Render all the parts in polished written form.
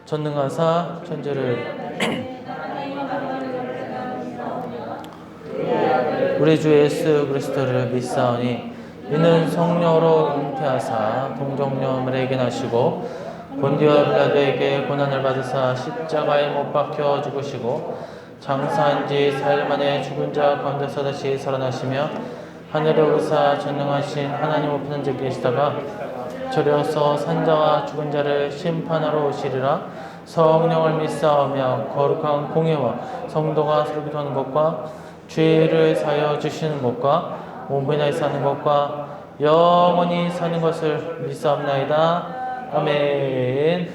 전능하사 천지를 우리 주 예수 그리스도를 믿사오니 이는 성령으로 잉태하사 동정녀 마리아에게 나시고 본디오 빌라도에게 고난을 받으사 십자가에 못 박혀 죽으시고 장사한 지 4일 만에 죽은 자 가운데서 다시 살아나시며 하늘에 오르사 전능하신 하나님 우편에 계시다가 저려서 산자와 죽은 자를 심판하러 오시리라. 성령을 믿사오며 거룩한 공예와 성도가 서로 기도하는 것과 죄를 사하여 주시는 것과 몸이나 사는 것과 영원히 사는 것을 믿사옵나이다. 아멘.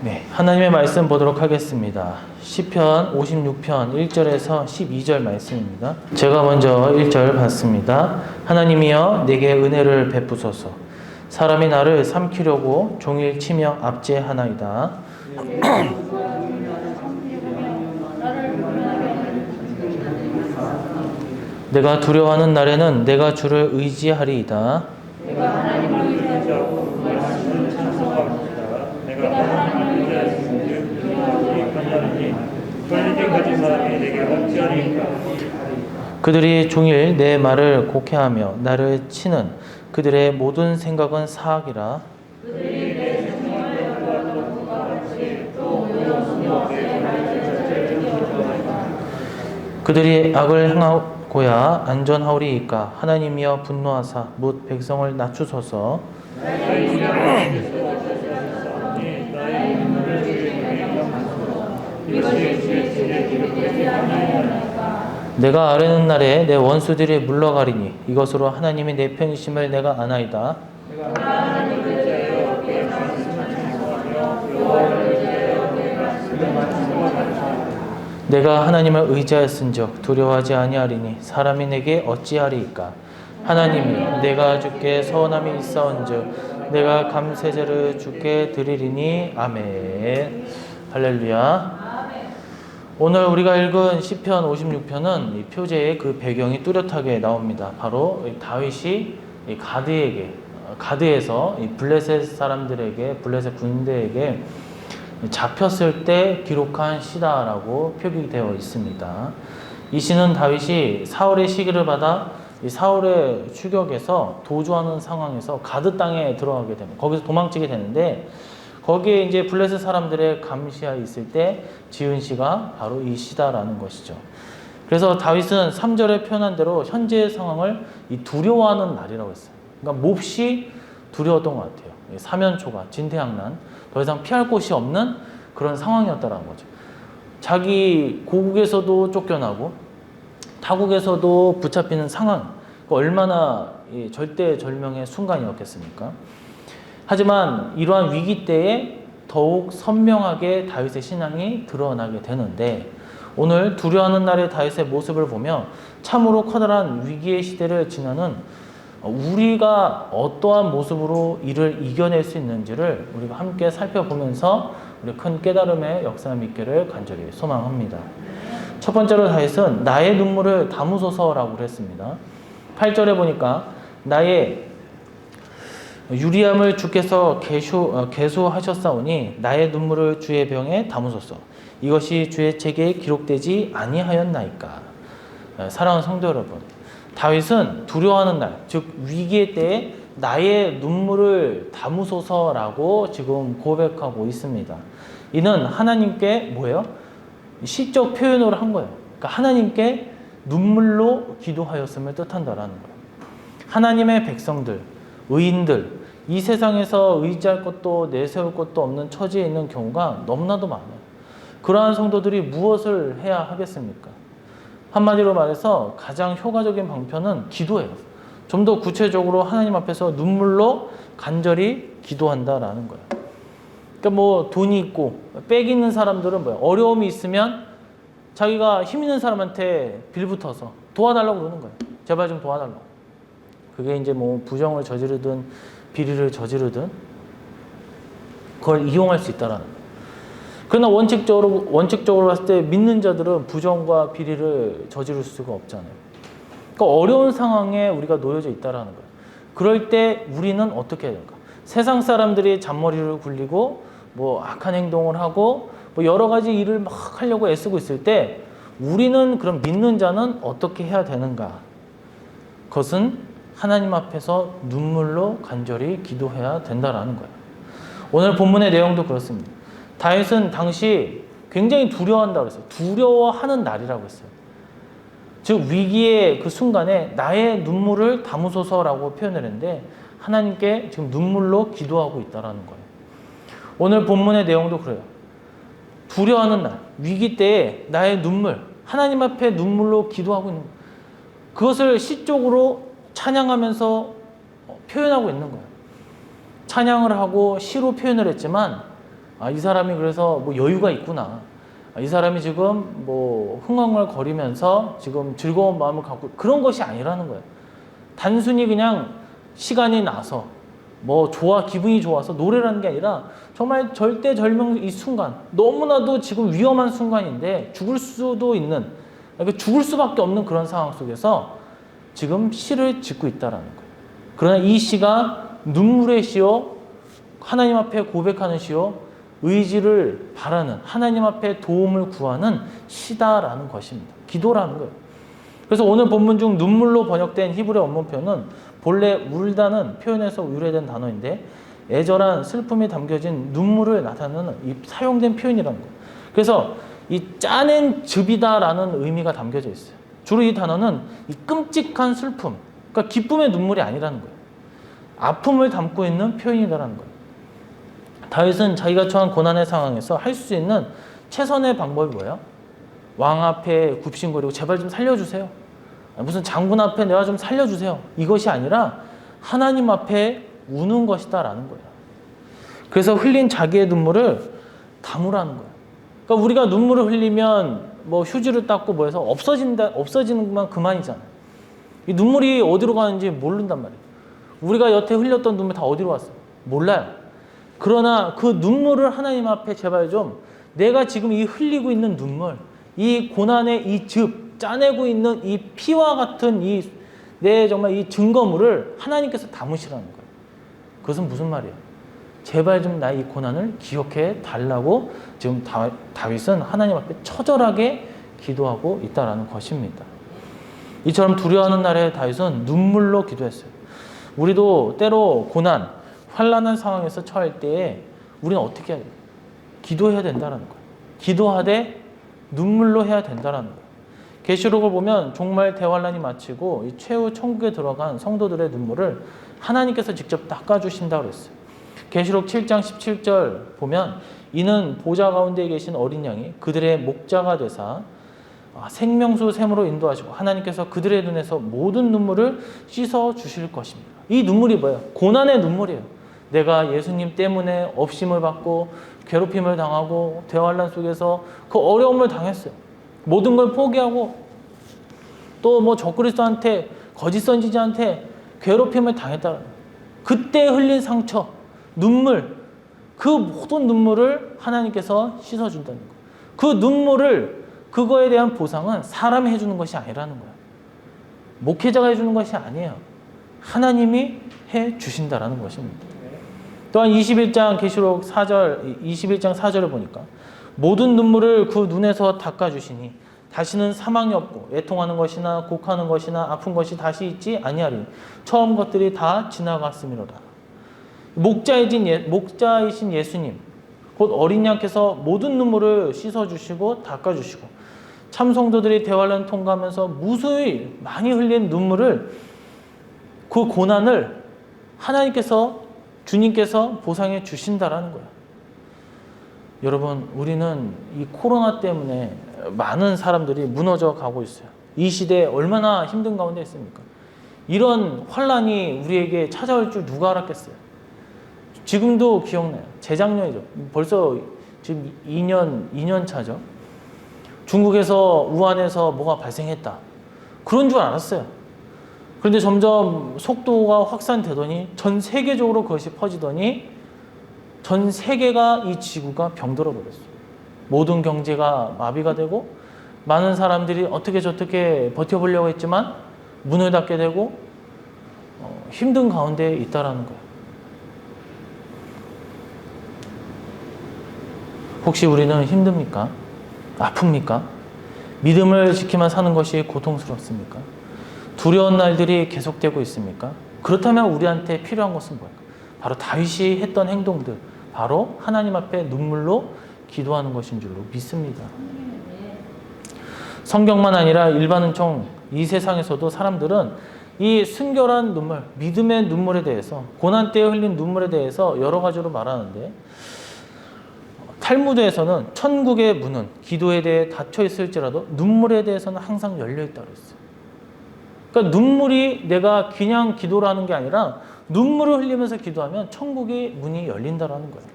네, 하나님의 말씀 보도록 하겠습니다. 시편 56편 1절에서 12절 말씀입니다. 제가 먼저 1절 봤습니다. 하나님이여 내게 은혜를 베푸소서. 사람이 나를 삼키려고 종일 치며 압제하나이다. 내가 두려워하는 날에는 내가 주를 의지하리이다. 내가 하나님을 의지하고 말씀을 찬송하리이다. 내가 하나님을 의지하였은즉 그의 판단하니 권리를 가진 사람이 내게 어찌하리이까. 그들이 종일 내 말을 곡해하며 나를 치는 그들의 모든 생각은 사악이라. 그들이 내 생명을 구하는 것과 같이 또 오염 없게 말을 지키리이다. 그들이 악을 행하고야 안전하오리이까. 하나님이여 분노하사 뭇 백성을 낮추소서. 나의 이름을 주시옵소서. 나의 눈물을 주의 감사소서. 이것이 주의 집에 기록되지 아니하나이까. 내가 아뢰는 날에 내 원수들이 물러가리니 이것으로 하나님이 내 편이심을 내가 아나이다. 내가 하나님을 의지하여 그의 말씀을 찬송하며 여호와를 의지하여 그의 말씀을 찬송하리라. 내가 하나님을 의지하였은즉 두려워하지 아니하리니 사람이 내게 어찌하리이까. 하나님이 내가 주께 서원함이 있사온즉 내가 감세제를 주께 드리리니. 아멘. 할렐루야. 오늘 우리가 읽은 시편 56편은 이 표제의 그 배경이 뚜렷하게 나옵니다. 바로 다윗이 가드에서 이 블레셋 사람들에게, 블레셋 군대에게 잡혔을 때 기록한 시다라고 표기되어 있습니다. 이 시는 다윗이 사울의 시기를 받아 이 사울의 추격에서 도주하는 상황에서 가드 땅에 들어가게 됩니다. 거기서 도망치게 되는데 거기에 이제 블레셋 사람들의 감시하에 있을 때 지은 시가 바로 이 시다라는 것이죠. 그래서 다윗은 3절에 표현한 대로 현재의 상황을 이 두려워하는 날이라고 했어요. 그러니까 몹시 두려웠던 것 같아요. 사면초가, 진퇴양난, 더 이상 피할 곳이 없는 그런 상황이었다는 거죠. 자기 고국에서도 쫓겨나고 타국에서도 붙잡히는 상황, 얼마나 절대절명의 순간이었겠습니까? 하지만 이러한 위기 때에 더욱 선명하게 다윗의 신앙이 드러나게 되는데 오늘 두려워하는 날의 다윗의 모습을 보며 참으로 커다란 위기의 시대를 지나는 우리가 어떠한 모습으로 이를 이겨낼 수 있는지를 우리가 함께 살펴보면서 우리 큰 깨달음의 역사가 있기를 간절히 소망합니다. 첫 번째로 다윗은 나의 눈물을 담으소서라고 그랬습니다. 8절에 보니까 나의 유리함을 주께서 계수하셨사오니 나의 눈물을 주의 병에 담으소서. 이것이 주의 책에 기록되지 아니하였나이까. 사랑하는 성도 여러분, 다윗은 두려워하는 날, 즉 위기의 때에 나의 눈물을 담으소서라고 지금 고백하고 있습니다. 이는 하나님께 뭐예요? 시적 표현으로 한 거예요. 그러니까 하나님께 눈물로 기도하였음을 뜻한다라는 거예요. 하나님의 백성들, 의인들, 이 세상에서 의지할 것도 내세울 것도 없는 처지에 있는 경우가 너무나도 많아요. 그러한 성도들이 무엇을 해야 하겠습니까? 한마디로 말해서 가장 효과적인 방편은 기도예요. 좀 더 구체적으로 하나님 앞에서 눈물로 간절히 기도한다라는 거예요. 그러니까 뭐 돈이 있고 빽 있는 사람들은 뭐예요? 어려움이 있으면 자기가 힘 있는 사람한테 빌붙어서 도와달라고 그러는 거예요. 제발 좀 도와달라고. 그게 이제 뭐 부정을 저지르든 비리를 저지르든 그걸 이용할 수 있다라는 거예요. 그러나 원칙적으로 봤을 때 믿는 자들은 부정과 비리를 저지를 수가 없잖아요. 그러니까 어려운 상황에 우리가 놓여져 있다라는 거예요. 그럴 때 우리는 어떻게 해야 될까? 세상 사람들이 잔머리를 굴리고 뭐 악한 행동을 하고 뭐 여러 가지 일을 막 하려고 애쓰고 있을 때 우리는 그럼 믿는 자는 어떻게 해야 되는가? 그것은 하나님 앞에서 눈물로 간절히 기도해야 된다라는 거예요. 오늘 본문의 내용도 그렇습니다. 다윗은 당시 굉장히 두려워한다고 했어요. 두려워하는 날이라고 했어요. 즉 위기의 그 순간에 나의 눈물을 담으소서라고 표현을 했는데 하나님께 지금 눈물로 기도하고 있다라는 거예요. 오늘 본문의 내용도 그래요. 두려워하는 날, 위기 때에 나의 눈물, 하나님 앞에 눈물로 기도하고 있는 거예요. 그것을 시적으로 찬양하면서 표현하고 있는 거예요. 찬양을 하고 시로 표현을 했지만 이 사람이 그래서 뭐 여유가 있구나. 이 사람이 지금 뭐 흥얼흥얼거리면서 지금 즐거운 마음을 갖고 그런 것이 아니라는 거예요. 단순히 그냥 시간이 나서 뭐 기분이 좋아서 노래라는 게 아니라 정말 절대절명 이 순간 너무나도 지금 위험한 순간인데 죽을 수도 있는 그러니까 죽을 수밖에 없는 그런 상황 속에서 지금 시를 짓고 있다라는 거예요. 그러나 이 시가 눈물의 시요 하나님 앞에 고백하는 시요 의지를 바라는 하나님 앞에 도움을 구하는 시다라는 것입니다. 기도라는 거예요. 그래서 오늘 본문 중 눈물로 번역된 히브리 원문 표현은 본래 울다는 표현에서 유래된 단어인데 애절한 슬픔이 담겨진 눈물을 나타내는 이 사용된 표현이라는 거예요. 그래서 이 짜낸 즙이다라는 의미가 담겨져 있어요. 주로 이 단어는 이 끔찍한 슬픔, 그러니까 기쁨의 눈물이 아니라는 거예요. 아픔을 담고 있는 표현이다라는 거예요. 다윗은 자기가 처한 고난의 상황에서 할 수 있는 최선의 방법이 뭐예요? 왕 앞에 굽신거리고 제발 좀 살려주세요. 무슨 장군 앞에 내가 좀 살려주세요. 이것이 아니라 하나님 앞에 우는 것이다라는 거예요. 그래서 흘린 자기의 눈물을 담으라는 거예요. 그러니까 우리가 눈물을 흘리면 뭐 휴지를 닦고 뭐 해서 없어지는 것만 그만이잖아요. 이 눈물이 어디로 가는지 모른단 말이에요. 우리가 여태 흘렸던 눈물 다 어디로 갔어요? 몰라요. 그러나 그 눈물을 하나님 앞에 제발 좀 내가 지금 이 흘리고 있는 눈물, 이 고난의 이 즙, 짜내고 있는 이 피와 같은 내 정말 이 증거물을 하나님께서 담으시라는 거예요. 그것은 무슨 말이에요? 제발 좀 나의 이 고난을 기억해 달라고 지금 다윗은 하나님 앞에 처절하게 기도하고 있다라는 것입니다. 이처럼 두려워하는 날에 다윗은 눈물로 기도했어요. 우리도 때로 고난, 환난한 상황에서 처할 때에 우리는 어떻게 해야 돼요? 기도해야 된다는 거예요. 기도하되 눈물로 해야 된다는 거예요. 계시록을 보면 종말 대환란이 마치고 이 최후 천국에 들어간 성도들의 눈물을 하나님께서 직접 닦아주신다고 했어요. 계시록 7장 17절 보면 이는 보좌 가운데 계신 어린 양이 그들의 목자가 되사 생명수 샘으로 인도하시고 하나님께서 그들의 눈에서 모든 눈물을 씻어 주실 것입니다. 이 눈물이 뭐예요? 고난의 눈물이에요. 내가 예수님 때문에 업심을 받고 괴롭힘을 당하고 대환란 속에서 그 어려움을 당했어요. 모든 걸 포기하고 또 뭐 적그리스도한테 거짓 선지자한테 괴롭힘을 당했다. 그때 흘린 상처, 눈물, 그 모든 눈물을 하나님께서 씻어준다는 거예요. 그 눈물을 그거에 대한 보상은 사람이 해주는 것이 아니라는 거예요. 목회자가 해주는 것이 아니에요. 하나님이 해주신다라는 것입니다. 또한 21장 계시록 21장 4절을 보니까 모든 눈물을 그 눈에서 닦아주시니 다시는 사망이 없고 애통하는 것이나 곡하는 것이나 아픈 것이 다시 있지 아니하리. 처음 것들이 다 지나갔음이로다. 목자이신 예수님 곧 어린 양께서 모든 눈물을 씻어주시고 닦아주시고 참 성도들이 대환란 통과하면서 무수히 많이 흘린 눈물을 그 고난을 주님께서 보상해 주신다라는 거예요. 여러분, 우리는 이 코로나 때문에 많은 사람들이 무너져 가고 있어요. 이 시대에 얼마나 힘든 가운데 있습니까? 이런 환란이 우리에게 찾아올 줄 누가 알았겠어요? 지금도 기억나요. 재작년이죠. 벌써 지금 2년 차죠. 중국에서 우한에서 뭐가 발생했다. 그런 줄 알았어요. 그런데 점점 속도가 확산되더니 전 세계적으로 그것이 퍼지더니 전 세계가 이 지구가 병들어 버렸어요. 모든 경제가 마비가 되고 많은 사람들이 어떻게 저떻게 버텨보려고 했지만 문을 닫게 되고 힘든 가운데 있다라는 거예요. 혹시 우리는 힘듭니까? 아픕니까? 믿음을 지키며 사는 것이 고통스럽습니까? 두려운 날들이 계속되고 있습니까? 그렇다면 우리한테 필요한 것은 뭘까? 바로 다윗이 했던 행동들, 바로 하나님 앞에 눈물로 기도하는 것인 줄로 믿습니다. 성경만 아니라 일반 은총 이 세상에서도 사람들은 이 순결한 눈물, 믿음의 눈물에 대해서, 고난 때에 흘린 눈물에 대해서 여러 가지로 말하는데, 탈무드에서는 천국의 문은 기도에 대해 닫혀 있을지라도 눈물에 대해서는 항상 열려 있다고 했어요. 그러니까 눈물이 내가 그냥 기도를 하는 게 아니라 눈물을 흘리면서 기도하면 천국의 문이 열린다라는 거예요.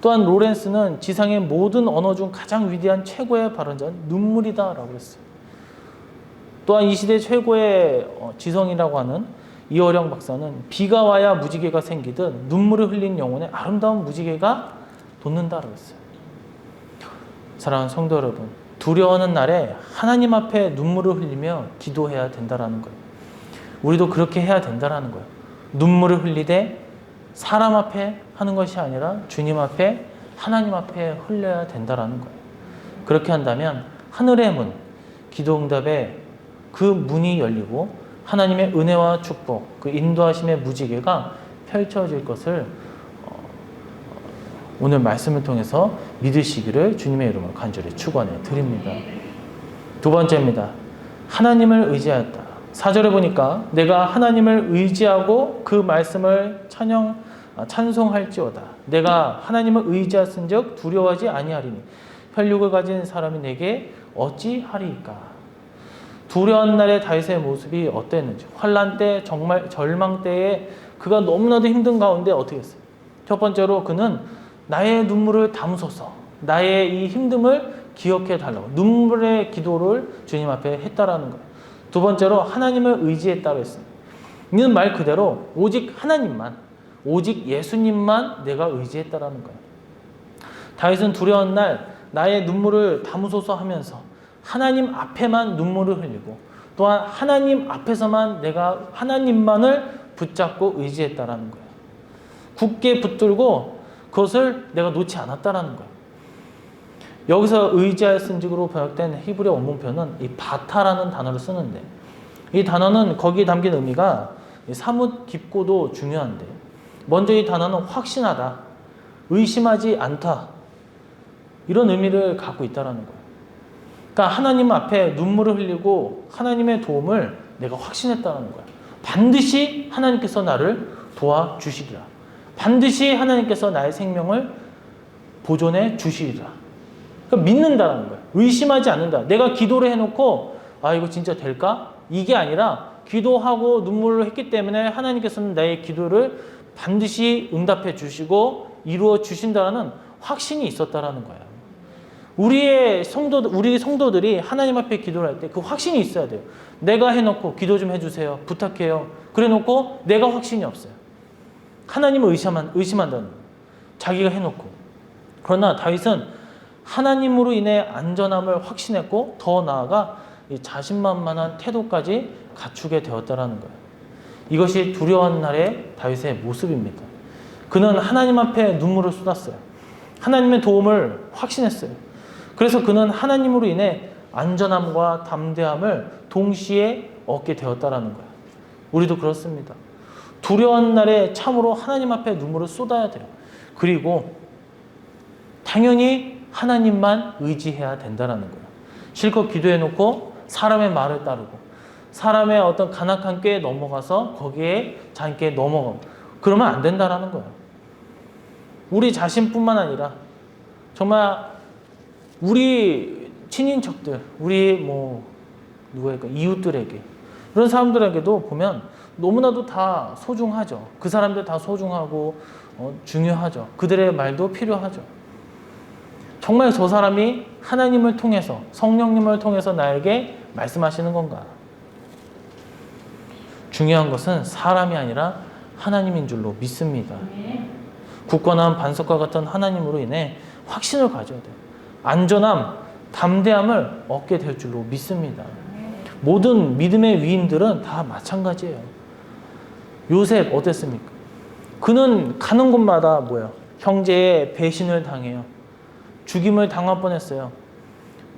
또한 로렌스는 지상의 모든 언어 중 가장 위대한 최고의 발언자는 눈물이다라고 했어요. 또한 이 시대 최고의 지성이라고 하는 이어령 박사는 비가 와야 무지개가 생기듯 눈물을 흘린 영혼에 아름다운 무지개가 돋는다라고 했어요. 사랑하는 성도 여러분, 두려워하는 날에 하나님 앞에 눈물을 흘리며 기도해야 된다라는 거예요. 우리도 그렇게 해야 된다라는 거예요. 눈물을 흘리되 사람 앞에 하는 것이 아니라 주님 앞에, 하나님 앞에 흘려야 된다라는 거예요. 그렇게 한다면 하늘의 문, 기도응답의 그 문이 열리고 하나님의 은혜와 축복, 그 인도하심의 무지개가 펼쳐질 것을 오늘 말씀을 통해서 믿으시기를 주님의 이름으로 간절히 축원해 드립니다. 두 번째입니다. 하나님을 의지하였다. 4절에 보니까 내가 하나님을 의지하고 그 말씀을 찬송할지어다. 내가 하나님을 의지하였은즉 두려워하지 아니하리니 혈육을 가진 사람이 내게 어찌하리이까. 두려운 날의 다윗의 모습이 어땠는지, 환난 때, 정말 절망 때에 그가 너무나도 힘든 가운데 어떻게 했어요? 첫 번째로 그는 나의 눈물을 담으소서, 나의 이 힘듦을 기억해 달라고 눈물의 기도를 주님 앞에 했다라는 거예요. 두 번째로 하나님을 의지했다고 했습니다. 이는 말 그대로 오직 하나님만, 오직 예수님만 내가 의지했다라는 거예요. 다윗은 두려운 날 나의 눈물을 담으소서 하면서 하나님 앞에만 눈물을 흘리고, 또한 하나님 앞에서만 내가 하나님만을 붙잡고 의지했다라는 거예요. 굳게 붙들고 그것을 내가 놓지 않았다라는 거예요. 여기서 의지하였은직으로 번역된 히브리 원문표는 이 바타라는 단어를 쓰는데, 이 단어는 거기에 담긴 의미가 사뭇 깊고도 중요한데, 먼저 이 단어는 확신하다, 의심하지 않다, 이런 의미를 갖고 있다라는 거예요. 그러니까 하나님 앞에 눈물을 흘리고 하나님의 도움을 내가 확신했다는 거야. 반드시 하나님께서 나를 도와주시리라. 반드시 하나님께서 나의 생명을 보존해 주시리라. 그러니까 믿는다는 거야. 의심하지 않는다. 내가 기도를 해놓고 아 이거 진짜 될까? 이게 아니라 기도하고 눈물을 했기 때문에 하나님께서는 나의 기도를 반드시 응답해 주시고 이루어 주신다는 확신이 있었다라는 거야. 우리 성도들이 하나님 앞에 기도를 할 때 그 확신이 있어야 돼요. 내가 해놓고 기도 좀 해주세요. 부탁해요. 그래 놓고 내가 확신이 없어요. 하나님을 의심한다는 거예요. 자기가 해놓고. 그러나 다윗은 하나님으로 인해 안전함을 확신했고 더 나아가 이 자신만만한 태도까지 갖추게 되었다라는 거예요. 이것이 두려운 날의 다윗의 모습입니다. 그는 하나님 앞에 눈물을 쏟았어요. 하나님의 도움을 확신했어요. 그래서 그는 하나님으로 인해 안전함과 담대함을 동시에 얻게 되었다라는 거예요. 우리도 그렇습니다. 두려운 날에 참으로 하나님 앞에 눈물을 쏟아야 돼요. 그리고 당연히 하나님만 의지해야 된다는 거예요. 실컷 기도해놓고 사람의 말을 따르고 사람의 어떤 간악한 꾀에 넘어가서 거기에 잔꾀에 넘어가고 그러면 안 된다는 거예요. 우리 자신뿐만 아니라 정말 우리 친인척들, 우리 누구랄까 이웃들에게 이런 사람들에게도 보면 너무나도 다 소중하죠. 그 사람들 다 소중하고 중요하죠. 그들의 말도 필요하죠. 정말 저 사람이 하나님을 통해서 성령님을 통해서 나에게 말씀하시는 건가? 중요한 것은 사람이 아니라 하나님인 줄로 믿습니다. 굳건한 반석과 같은 하나님으로 인해 확신을 가져야 돼요. 안전함, 담대함을 얻게 될 줄로 믿습니다. 모든 믿음의 위인들은 다 마찬가지예요. 요셉 어땠습니까? 그는 가는 곳마다 형제의 배신을 당해요. 죽임을 당할 뻔했어요.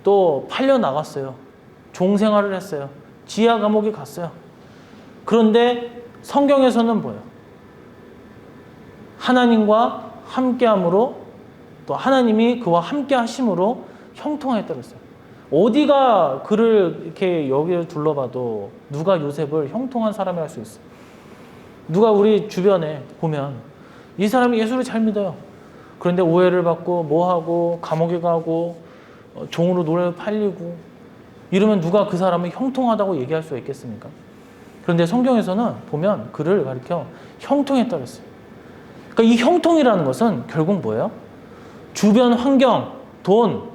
또 팔려 나갔어요. 종생활을 했어요. 지하 감옥에 갔어요. 그런데 성경에서는 뭐예요? 하나님과 함께함으로, 또 하나님이 그와 함께 하심으로 형통하였다고 했어요. 어디가 그를 이렇게 여기를 둘러봐도 누가 요셉을 형통한 사람이라 할 수 있어요? 누가 우리 주변에 보면 이 사람이 예수를 잘 믿어요. 그런데 오해를 받고 뭐하고 감옥에 가고 종으로 노래 팔리고 이러면 누가 그 사람을 형통하다고 얘기할 수 있겠습니까? 그런데 성경에서는 보면 그를 가리켜 형통했다고 했어요. 그러니까 이 형통이라는 것은 결국 뭐예요? 주변 환경, 돈,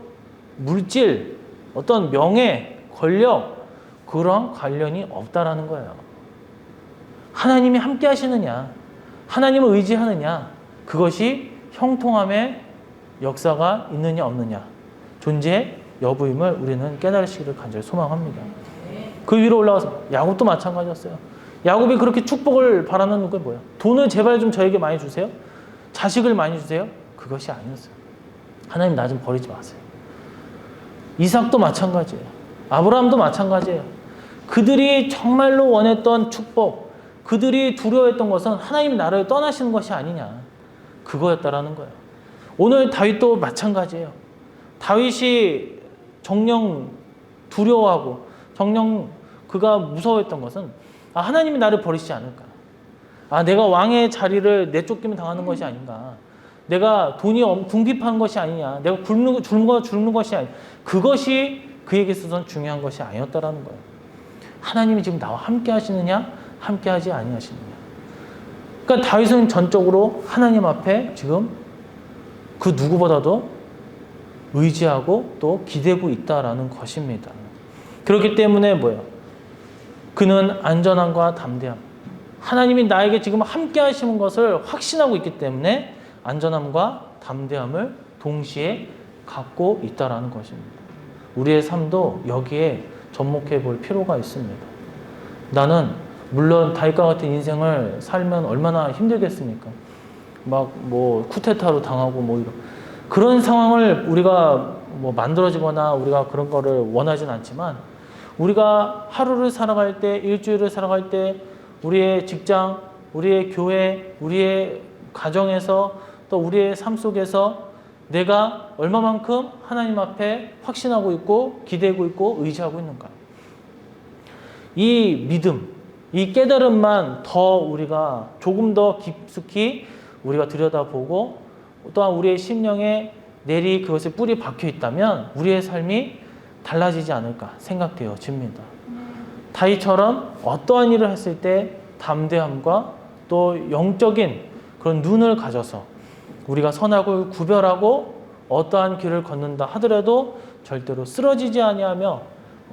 물질, 어떤 명예, 권력, 그런 관련이 없다라는 거예요. 하나님이 함께 하시느냐, 하나님을 의지하느냐, 그것이 형통함의 역사가 있느냐 없느냐, 존재 여부임을 우리는 깨달으시기를 간절히 소망합니다. 그 위로 올라가서 야곱도 마찬가지였어요. 야곱이 그렇게 축복을 바라는 게 뭐예요? 돈을 제발 좀 저에게 많이 주세요. 자식을 많이 주세요. 그것이 아니었어요. 하나님 나 좀 버리지 마세요. 이삭도 마찬가지예요. 아브라함도 마찬가지예요. 그들이 정말로 원했던 축복, 그들이 두려워했던 것은 하나님이 나를 떠나시는 것이 아니냐, 그거였다라는 거예요. 오늘 다윗도 마찬가지예요. 다윗이 정녕 두려워하고 정녕 그가 무서워했던 것은 하나님이 나를 버리시지 않을까, 내가 왕의 자리를 내쫓기면 당하는 것이 아닌가, 내가 돈이 궁핍한 것이 아니냐, 내가 굶는 것이 아니냐, 그것이 그에게 있어서는 중요한 것이 아니었다라는 거예요. 하나님이 지금 나와 함께 하시느냐, 함께 하지 아니하시느냐. 그러니까 다윗은 전적으로 하나님 앞에 지금 그 누구보다도 의지하고 또 기대고 있다라는 것입니다. 그렇기 때문에 뭐예요? 그는 안전함과 담대함, 하나님이 나에게 지금 함께 하시는 것을 확신하고 있기 때문에 안전함과 담대함을 동시에 갖고 있다라는 것입니다. 우리의 삶도 여기에 접목해 볼 필요가 있습니다. 나는 물론 다윗과 같은 인생을 살면 얼마나 힘들겠습니까? 막 뭐 쿠데타로 당하고 뭐 이런 그런 상황을 우리가 뭐 만들어지거나 우리가 그런 거를 원하진 않지만, 우리가 하루를 살아갈 때, 일주일을 살아갈 때, 우리의 직장, 우리의 교회, 우리의 가정에서, 또 우리의 삶 속에서 내가 얼마만큼 하나님 앞에 확신하고 있고 기대고 있고 의지하고 있는가. 이 믿음, 이 깨달음만 더 우리가 조금 더 깊숙이 우리가 들여다보고, 또한 우리의 심령에 내리 그것에 뿌리 박혀 있다면 우리의 삶이 달라지지 않을까 생각되어집니다. 다윗처럼 어떠한 일을 했을 때 담대함과 또 영적인 그런 눈을 가져서 우리가 선악을 구별하고 어떠한 길을 걷는다 하더라도 절대로 쓰러지지 아니하며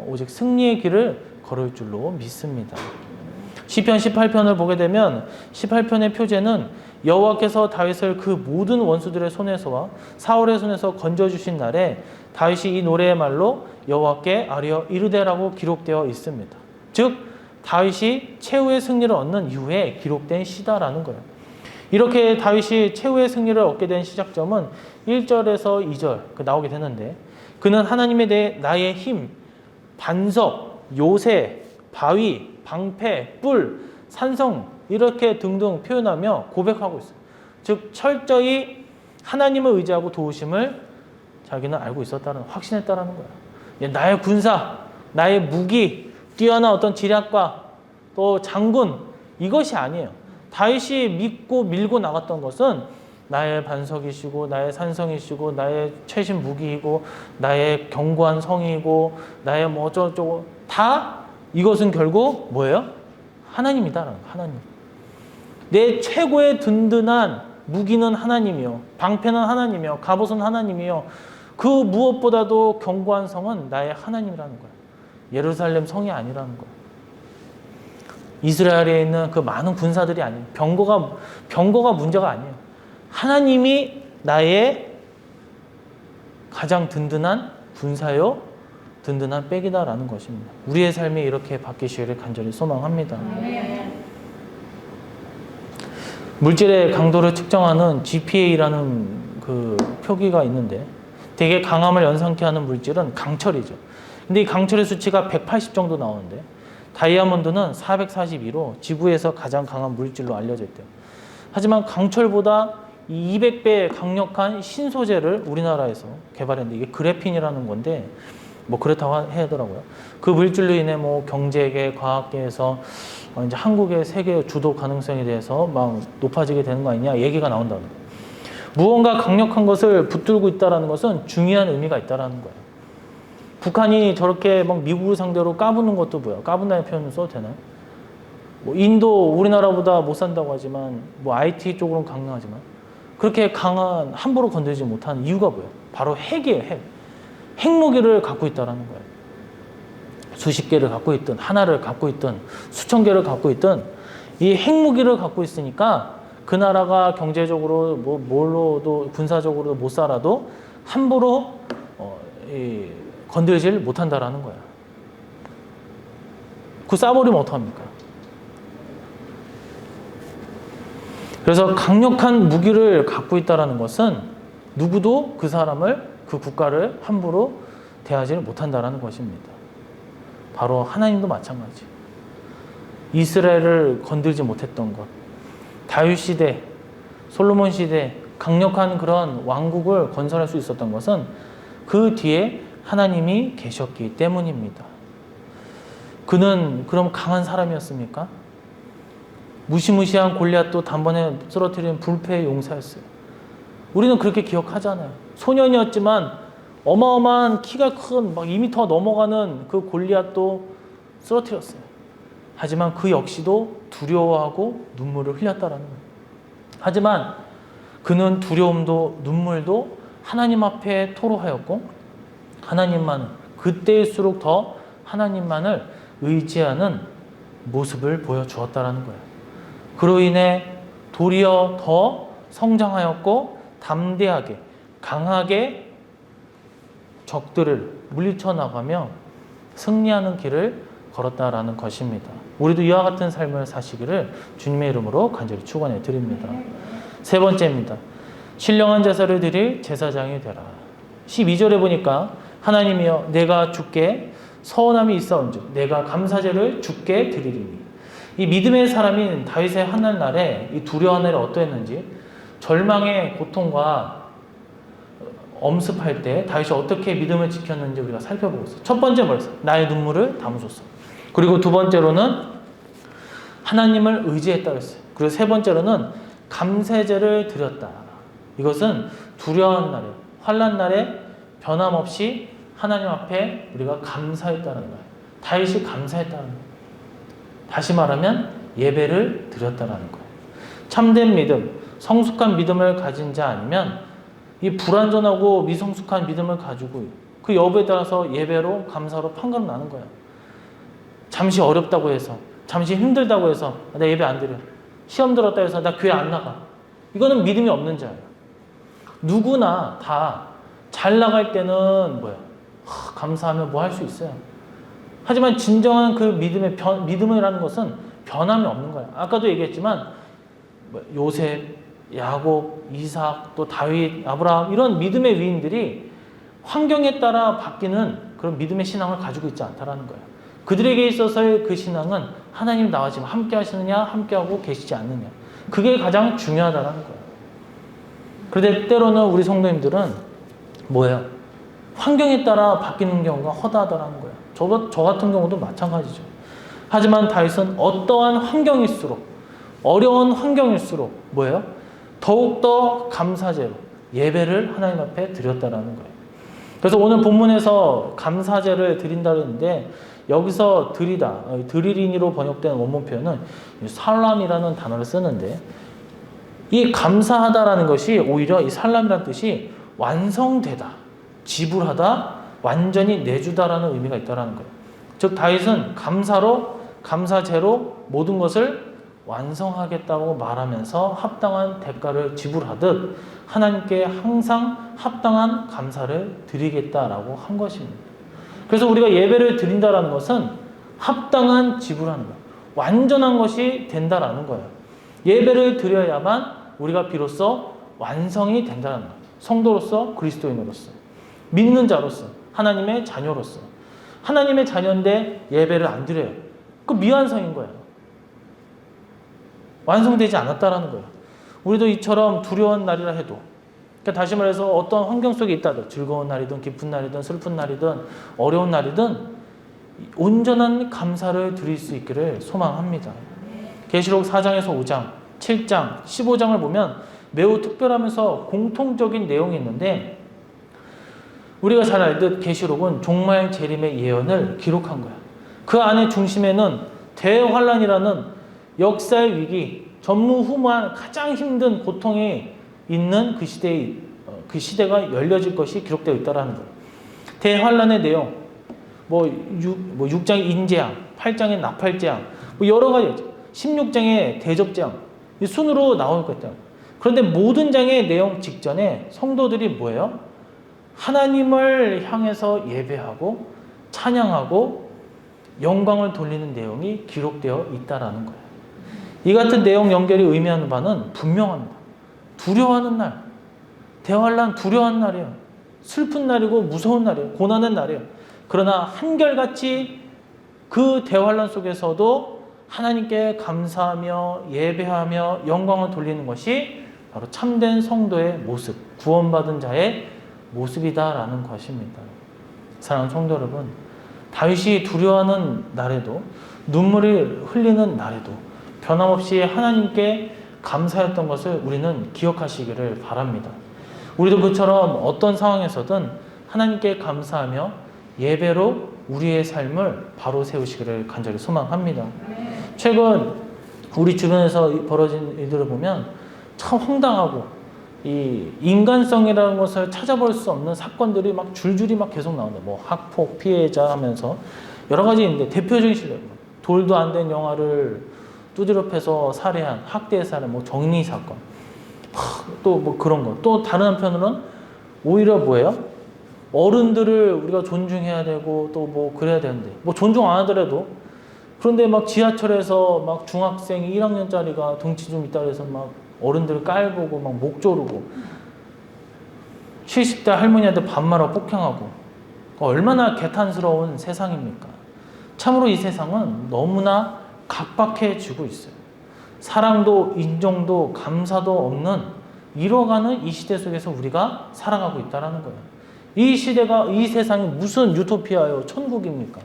오직 승리의 길을 걸을 줄로 믿습니다. 시편 18편을 보게 되면 18편의 표제는 여호와께서 다윗을 그 모든 원수들의 손에서와 사울의 손에서 건져주신 날에 다윗이 이 노래의 말로 여호와께 아뢰어 이르되라고 기록되어 있습니다. 즉 다윗이 최후의 승리를 얻는 이후에 기록된 시다라는 거예요. 이렇게 다윗이 최후의 승리를 얻게 된 시작점은 1절에서 2절 나오게 되는데, 그는 하나님에 대해 나의 힘, 반석, 요새, 바위, 방패, 뿔, 산성 이렇게 등등 표현하며 고백하고 있어요. 즉 철저히 하나님을 의지하고 도우심을 자기는 알고 있었다는, 확신했다라는 거예요. 나의 군사, 나의 무기, 뛰어난 어떤 지략과 또 장군, 이것이 아니에요. 다윗이 믿고 밀고 나갔던 것은 나의 반석이시고 나의 산성이시고 나의 최신 무기이고 나의 견고한 성이고 나의 뭐 어쩌고저쩌고, 다 이것은 결국 뭐예요? 하나님이다라는 거예요. 하나님. 내 최고의 든든한 무기는 하나님이요, 방패는 하나님이요, 갑옷은 하나님이요, 그 무엇보다도 견고한 성은 나의 하나님이라는 거예요. 예루살렘 성이 아니라는 거예요. 이스라엘에 있는 그 많은 군사들이 아니에요. 병거가 문제가 아니에요. 하나님이 나의 가장 든든한 군사요, 든든한 백이다라는 것입니다. 우리의 삶이 이렇게 바뀌시기를 간절히 소망합니다. 물질의 강도를 측정하는 GPA라는 그 표기가 있는데, 되게 강함을 연상케 하는 물질은 강철이죠. 근데 이 강철의 수치가 180 정도 나오는데 다이아몬드는 442로 지구에서 가장 강한 물질로 알려져 있대요. 하지만 강철보다 이 200배 강력한 신소재를 우리나라에서 개발했는데 이게 그래핀이라는 건데 뭐 그렇다고 하더라고요. 그 물질로 인해 뭐 경제계, 과학계에서 이제 한국의 세계 주도 가능성에 대해서 막 높아지게 되는 거 아니냐 얘기가 나온다는 거예요. 무언가 강력한 것을 붙들고 있다는 것은 중요한 의미가 있다는 거예요. 북한이 저렇게 막 미국을 상대로 까부는 것도 뭐야? 까분다는 표현을 써도 되나요? 뭐 인도 우리나라보다 못 산다고 하지만 뭐 IT 쪽으로는 강력하지만 그렇게 강한 함부로 건들지 못하는 이유가 뭐예요? 바로 핵이에요. 핵. 핵무기를 갖고 있다는 거예요. 수십 개를 갖고 있든 하나를 갖고 있든 수천 개를 갖고 있든 이 핵무기를 갖고 있으니까 그 나라가 경제적으로 뭐 뭘로도 군사적으로도 못 살아도 함부로 건들질 못한다라는 거야. 그 쏴버리면 어떡합니까? 그래서 강력한 무기를 갖고 있다는 것은 누구도 그 사람을, 그 국가를 함부로 대하지를 못한다는 것입니다. 바로 하나님도 마찬가지. 이스라엘을 건들지 못했던 것. 다윗 시대, 솔로몬 시대 강력한 그런 왕국을 건설할 수 있었던 것은 그 뒤에 하나님이 계셨기 때문입니다. 그는 그럼 강한 사람이었습니까? 무시무시한 골리앗도 단번에 쓰러뜨리는 불패의 용사였어요. 우리는 그렇게 기억하잖아요. 소년이었지만 어마어마한 키가 큰 막 2m 넘어가는 그 골리앗도 쓰러뜨렸어요. 하지만 그 역시도 두려워하고 눈물을 흘렸다라는 거예요. 하지만 그는 두려움도 눈물도 하나님 앞에 토로하였고 하나님만을 그때일수록 더 하나님만을 의지하는 모습을 보여주었다라는 거예요. 그로 인해 도리어 더 성장하였고 담대하게 강하게 적들을 물리쳐 나가며 승리하는 길을 걸었다라는 것입니다. 우리도 이와 같은 삶을 사시기를 주님의 이름으로 간절히 축원해 드립니다. 세 번째입니다. 신령한 제사를 드릴 제사장이 되라. 12절에 보니까 하나님이여 내가 주께 서원함이 있사온즉 내가 감사제를 주께 드리리니. 이 믿음의 사람인 다윗의 하늘날에 이 두려운 날이 어떠했는지 절망의 고통과 엄습할 때 다윗이 어떻게 믿음을 지켰는지 우리가 살펴보고 있어요. 첫 번째 뭐였어요? 나의 눈물을 담으소서. 그리고 두 번째로는 하나님을 의지했다 그랬어요. 그리고 세 번째로는 감사제를 드렸다. 이것은 두려운 날에, 환난 날에 변함없이 하나님 앞에 우리가 감사했다는 거예요. 다윗이 감사했다는 거예요. 다시 말하면 예배를 드렸다는 거예요. 참된 믿음, 성숙한 믿음을 가진 자 아니면 이 불완전하고 미성숙한 믿음을 가지고 그 여부에 따라서 예배로 감사로 판가름 나는 거예요. 잠시 어렵다고 해서, 잠시 힘들다고 해서 나 예배 안 드려. 시험 들었다 해서 나 교회 안 나가. 이거는 믿음이 없는 자예요. 누구나 다 잘 나갈 때는 뭐야? 감사하면 뭐 할 수 있어요. 하지만 진정한 그 믿음이라는 것은 변함이 없는 거예요. 아까도 얘기했지만 요셉, 야곱, 이삭, 또 다윗, 아브라함 이런 믿음의 위인들이 환경에 따라 바뀌는 그런 믿음의 신앙을 가지고 있지 않다라는 거예요. 그들에게 있어서의 그 신앙은 하나님 나와 지금 함께 하시느냐, 함께하고 계시지 않느냐. 그게 가장 중요하다는 거예요. 그런데 때로는 우리 성도님들은 뭐예요? 환경에 따라 바뀌는 경우가 허다하다는 거예요. 저 같은 경우도 마찬가지죠. 하지만 다윗은 어떠한 환경일수록, 어려운 환경일수록 뭐예요? 더욱더 감사제로 예배를 하나님 앞에 드렸다라는 거예요. 그래서 오늘 본문에서 감사제를 드린다고 했는데 여기서 드리다, 드리리니로 번역된 원문 표현은 살람이라는 단어를 쓰는데 이 감사하다라는 것이 오히려 이 살람이라는 뜻이 완성되다, 지불하다, 완전히 내주다라는 의미가 있다는 거예요. 즉 다윗은 감사제로 모든 것을 완성하겠다고 말하면서 합당한 대가를 지불하듯 하나님께 항상 합당한 감사를 드리겠다라고 한 것입니다. 그래서 우리가 예배를 드린다라는 것은 합당한 지불하는 거예요. 완전한 것이 된다라는 거예요. 예배를 드려야만 우리가 비로소 완성이 된다는 거예요. 성도로서 그리스도인으로서. 믿는 자로서, 하나님의 자녀로서. 하나님의 자녀인데 예배를 안 드려요. 그 미완성인 거예요. 완성되지 않았다라는 거예요. 우리도 이처럼 두려운 날이라 해도, 그러니까 다시 말해서 어떤 환경 속에 있다도, 즐거운 날이든 기쁜 날이든 슬픈 날이든 어려운 날이든 온전한 감사를 드릴 수 있기를 소망합니다. 계시록 4장에서 5장, 7장, 15장을 보면 매우 특별하면서 공통적인 내용이 있는데, 우리가 잘 알듯 계시록은 종말 재림의 예언을 기록한 거야. 그 안에 중심에는 대환란이라는 역사의 위기, 전무후무한 가장 힘든 고통이 있는 그 시대가 열려질 것이 기록되어 있다라는 거예요. 대환란의 내용, 6장의 인재앙, 8장의 나팔재앙, 여러 가지, 16장의 대접재앙, 이 순으로 나올 것 같아요. 그런데 모든 장의 내용 직전에 성도들이 뭐예요? 하나님을 향해서 예배하고 찬양하고 영광을 돌리는 내용이 기록되어 있다라는 거예요. 이 같은 내용 연결이 의미하는 바는 분명합니다. 두려워하는 날, 대환란 두려워하는 날이에요. 슬픈 날이고 무서운 날이에요. 고난의 날이에요. 그러나 한결같이 그 대환란 속에서도 하나님께 감사하며 예배하며 영광을 돌리는 것이 바로 참된 성도의 모습, 구원받은 자의 모습이다라는 것입니다. 사랑하는 성도 여러분, 다윗이 두려워하는 날에도, 눈물을 흘리는 날에도 변함없이 하나님께 감사했던 것을 우리는 기억하시기를 바랍니다. 우리도 그처럼 어떤 상황에서든 하나님께 감사하며 예배로 우리의 삶을 바로 세우시기를 간절히 소망합니다. 최근 우리 주변에서 벌어진 일들을 보면 참 황당하고 이 인간성이라는 것을 찾아볼 수 없는 사건들이 막 줄줄이 막 계속 나온다. 학폭 피해자 하면서 여러 가지 있는데, 대표적인 실례, 돌도 안 된 영아를 두드려 패서 살해한 학대 살해, 정리 사건, 또 그런 거. 또 다른 한편으로는 오히려 뭐예요? 어른들을 우리가 존중해야 되고 또 그래야 되는데, 존중 안 하더라도, 그런데 막 지하철에서 막 중학생 1학년짜리가 덩치 좀 있다 그래서 막 어른들을 깔보고 막 목 조르고 70대 할머니한테 반말하고 폭행하고, 얼마나 개탄스러운 세상입니까? 참으로 이 세상은 너무나 각박해지고 있어요. 사랑도 인정도 감사도 없는 잃어가는 이 시대 속에서 우리가 살아가고 있다는 거예요. 이 시대가, 이 세상이 무슨 유토피아요, 천국입니까?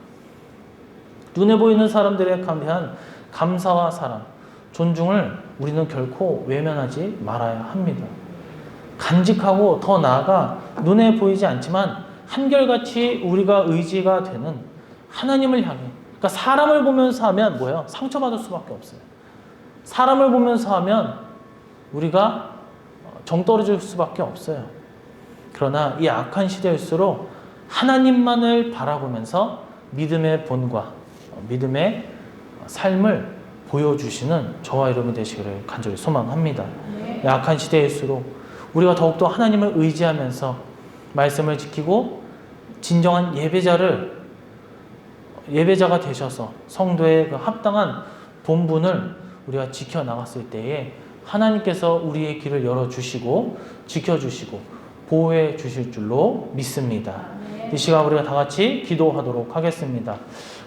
눈에 보이는 사람들에 대한 감사와 사랑, 존중을 우리는 결코 외면하지 말아야 합니다. 간직하고 더 나아가 눈에 보이지 않지만 한결같이 우리가 의지가 되는 하나님을 향해, 그러니까 사람을 보면서 하면 뭐예요? 상처받을 수밖에 없어요. 사람을 보면서 하면 우리가 정 떨어질 수밖에 없어요. 그러나 이 악한 시대일수록 하나님만을 바라보면서 믿음의 본과 믿음의 삶을 보여주시는 저와 여러분 되시기를 간절히 소망합니다. 이 악한 시대일수록 우리가 더욱더 하나님을 의지하면서 말씀을 지키고 진정한 예배자가 되셔서 성도의 그 합당한 본분을 우리가 지켜나갔을 때에 하나님께서 우리의 길을 열어주시고 지켜주시고 보호해 주실 줄로 믿습니다. 이 시간 우리가 다 같이 기도하도록 하겠습니다.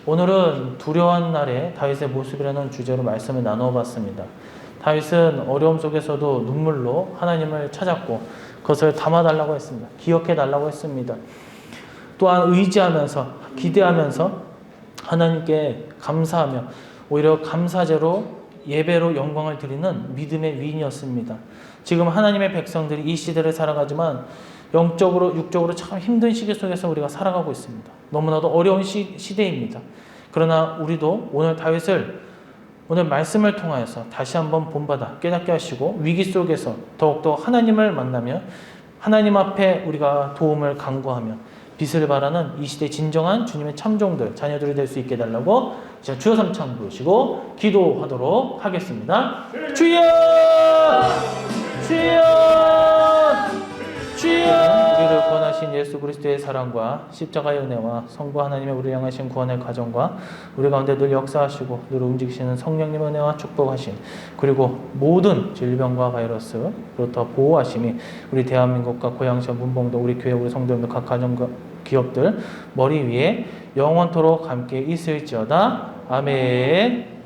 오늘은 두려운 날의 다윗의 모습이라는 주제로 말씀을 나누어 봤습니다. 다윗은 어려움 속에서도 눈물로 하나님을 찾았고 그것을 담아달라고 했습니다. 기억해달라고 했습니다. 또한 의지하면서 기대하면서 하나님께 감사하며 오히려 감사제로 예배로 영광을 드리는 믿음의 위인이었습니다. 지금 하나님의 백성들이 이 시대를 살아가지만 영적으로 육적으로 참 힘든 시기 속에서 우리가 살아가고 있습니다. 너무나도 어려운 시대입니다. 그러나 우리도 오늘 다윗을 오늘 말씀을 통하여서 다시 한번 본받아 깨닫게 하시고 위기 속에서 더욱더 하나님을 만나며 하나님 앞에 우리가 도움을 간구하며 빛을 발하는 이 시대 진정한 주님의 참종들, 자녀들이 될 수 있게 해달라고 이제 주여 삼창 부르시고 기도하도록 하겠습니다. 주여! 주여! 주여! 우리를 권하시 위대하신 예수 그리스도의 사랑과 십자가의 은혜와 성부 하나님의 우리를 향하신 구원의 가정과 우리 가운데 늘 역사하시고 늘 움직이시는 성령님의 은혜와 축복하심, 그리고 모든 질병과 바이러스 그렇다 보호하심이 우리 대한민국과 고양시와 문봉도 우리 교회 우리 성도님들 각 가정과 기업들 머리 위에 영원토록 함께 있을지어다. 아멘.